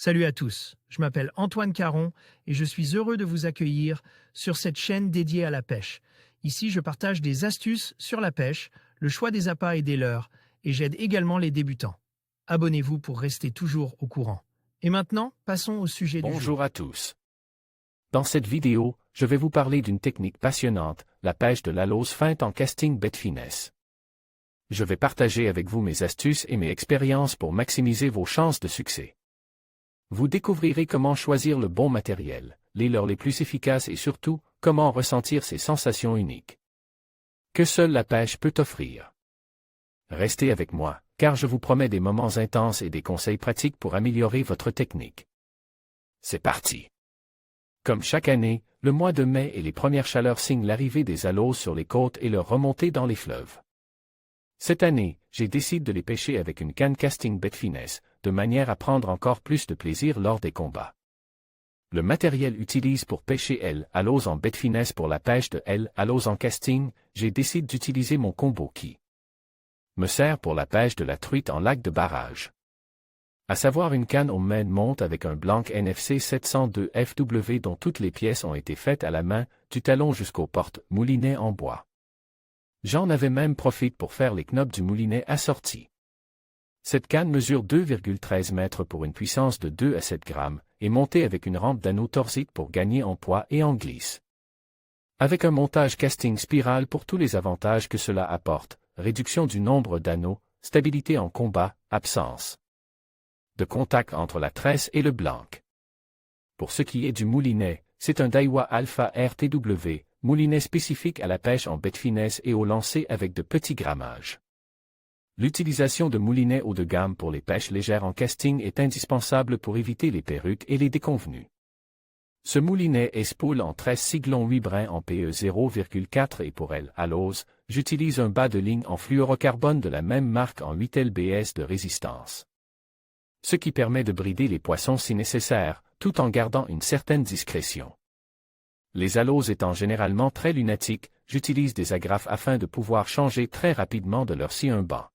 Salut à tous, je m'appelle Antoine Caron et je suis heureux de vous accueillir sur cette chaîne dédiée à la pêche. Ici, je partage des astuces sur la pêche, le choix des appâts et des leurres, et j'aide également les débutants. Abonnez-vous pour rester toujours au courant. Et maintenant, passons au sujet du jour. Bonjour à tous. Dans cette vidéo, je vais vous parler d'une technique passionnante, la pêche de l'alose feinte en casting bête finesse. Je vais partager avec vous mes astuces et mes expériences pour maximiser vos chances de succès. Vous découvrirez comment choisir le bon matériel, les leurres les plus efficaces et surtout, comment ressentir ces sensations uniques que seule la pêche peut offrir. Restez avec moi, car je vous promets des moments intenses et des conseils pratiques pour améliorer votre technique. C'est parti! Comme chaque année, le mois de mai et les premières chaleurs signent l'arrivée des aloses sur les côtes et leur remontée dans les fleuves. Cette année, j'ai décidé de les pêcher avec une canne casting bête finesse, de manière à prendre encore plus de plaisir lors des combats. Le matériel utilisé pour pêcher l'alose en bête finesse pour la pêche de l'alose en casting, j'ai décidé d'utiliser mon combo qui me sert pour la pêche de la truite en lac de barrage. À savoir une canne au main monte avec un Blanc NFC 702 FW dont toutes les pièces ont été faites à la main, du talon jusqu'aux portes, moulinet en bois. J'en avais même profité pour faire les knobs du moulinet assortis. Cette canne mesure 2,13 mètres pour une puissance de 2 à 7 grammes, et montée avec une rampe d'anneau torsique pour gagner en poids et en glisse. Avec un montage casting spirale pour tous les avantages que cela apporte, réduction du nombre d'anneaux, stabilité en combat, absence de contact entre la tresse et le blanc. Pour ce qui est du moulinet, c'est un Daiwa Alpha RTW, moulinet spécifique à la pêche en bête finesse et au lancer avec de petits grammages. L'utilisation de moulinets haut de gamme pour les pêches légères en casting est indispensable pour éviter les perruques et les déconvenues. Ce moulinet est spool en 13 siglons 8 brins en PE 0,4 et pour l'alose, j'utilise un bas de ligne en fluorocarbone de la même marque en 8 lbs de résistance. Ce qui permet de brider les poissons si nécessaire, tout en gardant une certaine discrétion. Les aloses étant généralement très lunatiques, j'utilise des agrafes afin de pouvoir changer très rapidement de leur si un banc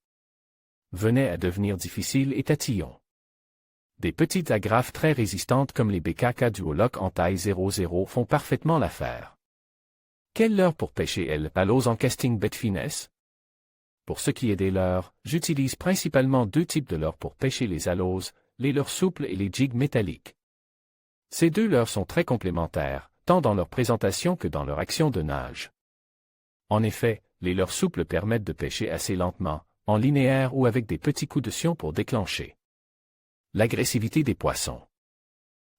venait à devenir difficile et tatillon. Des petites agrafes très résistantes comme les BKK Duoloc en taille 00 font parfaitement l'affaire. Quelle leurre pour pêcher l'alose en casting bête finesse? Pour ce qui est des leurres, j'utilise principalement deux types de leurres pour pêcher les aloses, les leurres souples et les jigs métalliques. Ces deux leurres sont très complémentaires, tant dans leur présentation que dans leur action de nage. En effet, les leurres souples permettent de pêcher assez lentement, en linéaire ou avec des petits coups de sion pour déclencher l'agressivité des poissons.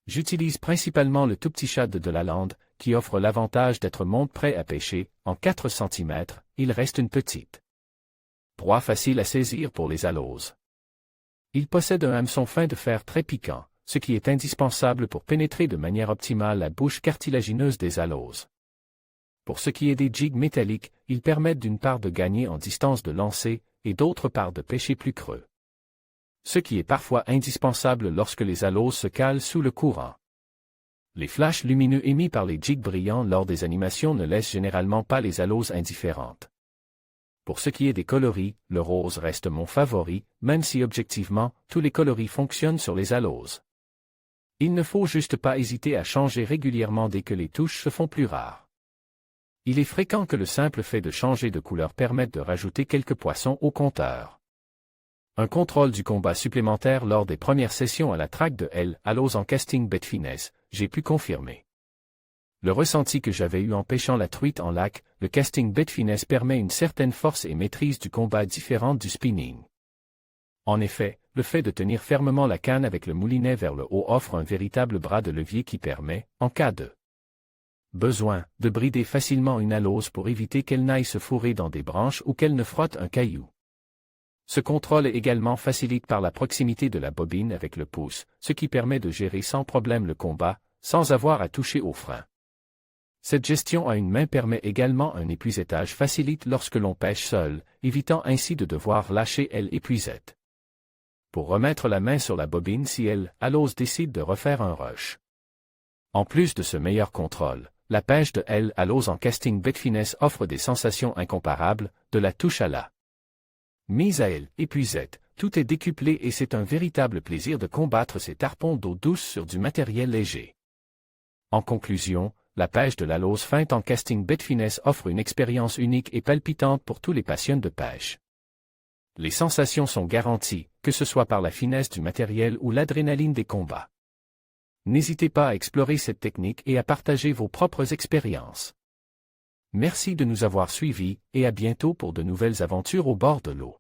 J'utilise principalement le tout petit shad de la lande, qui offre l'avantage d'être monte-prêt à pêcher, en 4 cm, il reste une petite proie facile à saisir pour les aloses. Il possède un hameçon fin de fer très piquant, ce qui est indispensable pour pénétrer de manière optimale la bouche cartilagineuse des aloses. Pour ce qui est des jigs métalliques, ils permettent d'une part de gagner en distance de lancer, et d'autre part de pêcher plus creux. Ce qui est parfois indispensable lorsque les aloses se calent sous le courant. Les flashs lumineux émis par les jigs brillants lors des animations ne laissent généralement pas les aloses indifférentes. Pour ce qui est des coloris, le rose reste mon favori, même si objectivement, tous les coloris fonctionnent sur les aloses. Il ne faut juste pas hésiter à changer régulièrement dès que les touches se font plus rares. Il est fréquent que le simple fait de changer de couleur permette de rajouter quelques poissons au compteur. Un contrôle du combat supplémentaire lors des premières sessions à la traque de l'alose en casting bête finesse, j'ai pu confirmer le ressenti que j'avais eu en pêchant la truite en lac. Le casting bête finesse permet une certaine force et maîtrise du combat différente du spinning. En effet, le fait de tenir fermement la canne avec le moulinet vers le haut offre un véritable bras de levier qui permet, en cas de besoin, de brider facilement une alose pour éviter qu'elle n'aille se fourrer dans des branches ou qu'elle ne frotte un caillou. Ce contrôle est également facilité par la proximité de la bobine avec le pouce, ce qui permet de gérer sans problème le combat, sans avoir à toucher au frein. Cette gestion à une main permet également un épuisettage facilite lorsque l'on pêche seul, évitant ainsi de devoir lâcher l'épuisette pour remettre la main sur la bobine si l'alose décide de refaire un rush. En plus de ce meilleur contrôle, la pêche de l'alose en casting bête finesse offre des sensations incomparables, de la touche à la mise à l'épuisette, Tout est décuplé et c'est un véritable plaisir de combattre ces tarpons d'eau douce sur du matériel léger. En conclusion, la pêche de la lose feinte en casting Betfinesse offre une expérience unique et palpitante pour tous les passionnés de pêche. Les sensations sont garanties, que ce soit par la finesse du matériel ou l'adrénaline des combats. N'hésitez pas à explorer cette technique et à partager vos propres expériences. Merci de nous avoir suivis et à bientôt pour de nouvelles aventures au bord de l'eau.